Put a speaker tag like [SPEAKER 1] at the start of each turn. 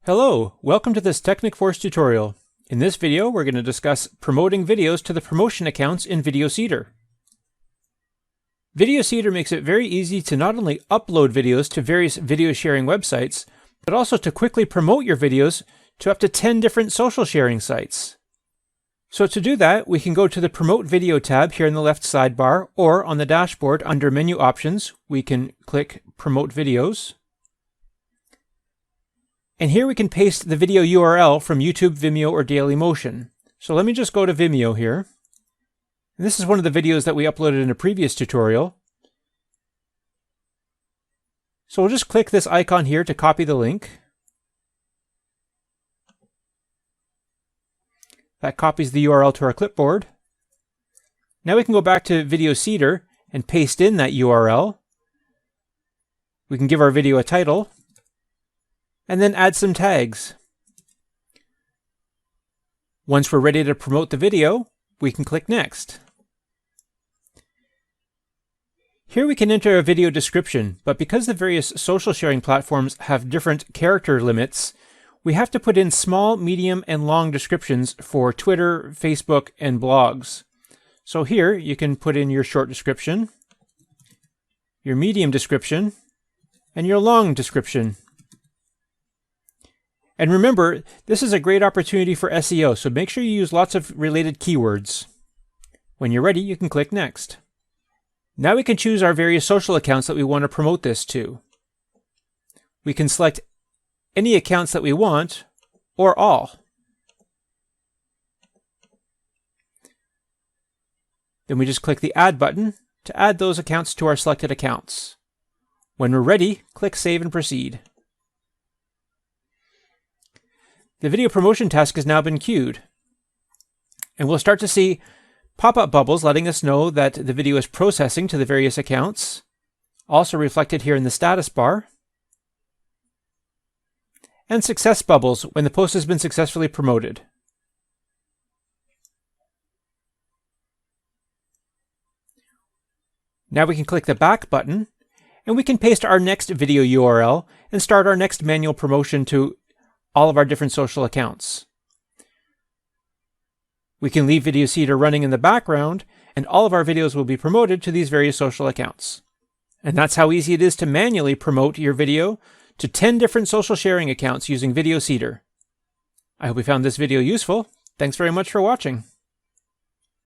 [SPEAKER 1] Hello, welcome to this TechnicForce tutorial. In this video, we're going to discuss promoting videos to the promotion accounts in VideoSeeder. VideoSeeder makes it very easy to not only upload videos to various video sharing websites, but also to quickly promote your videos to up to 10 different social sharing sites. So to do that, we can go to the Promote Video tab here in the left sidebar, or on the dashboard under Menu Options, we can click Promote Videos. And here we can paste the video URL from YouTube, Vimeo, or Dailymotion. So let me just go to Vimeo here. And this is one of the videos that we uploaded in a previous tutorial. So we'll just click this icon here to copy the link. That copies the URL to our clipboard. Now we can go back to VideoSeeder and paste in that URL. We can give our video a title, and then add some tags. Once we're ready to promote the video, we can click Next. Here we can enter a video description, but because the various social sharing platforms have different character limits, we have to put in small, medium, and long descriptions for Twitter, Facebook, and blogs. So here you can put in your short description, your medium description, and your long description. And remember, this is a great opportunity for SEO, so make sure you use lots of related keywords. When you're ready, you can click Next. Now we can choose our various social accounts that we want to promote this to. We can select any accounts that we want, or all. Then we just click the Add button to add those accounts to our selected accounts. When we're ready, click Save and Proceed. The video promotion task has now been queued, and we'll start to see pop-up bubbles letting us know that the video is processing to the various accounts, also reflected here in the status bar, and success bubbles when the post has been successfully promoted. Now we can click the Back button, and we can paste our next video URL and start our next manual promotion to all of our different social accounts. We can leave VideoSeeder running in the background, and all of our videos will be promoted to these various social accounts. And that's how easy it is to manually promote your video to 10 different social sharing accounts using VideoSeeder. I hope you found this video useful. Thanks very much for watching.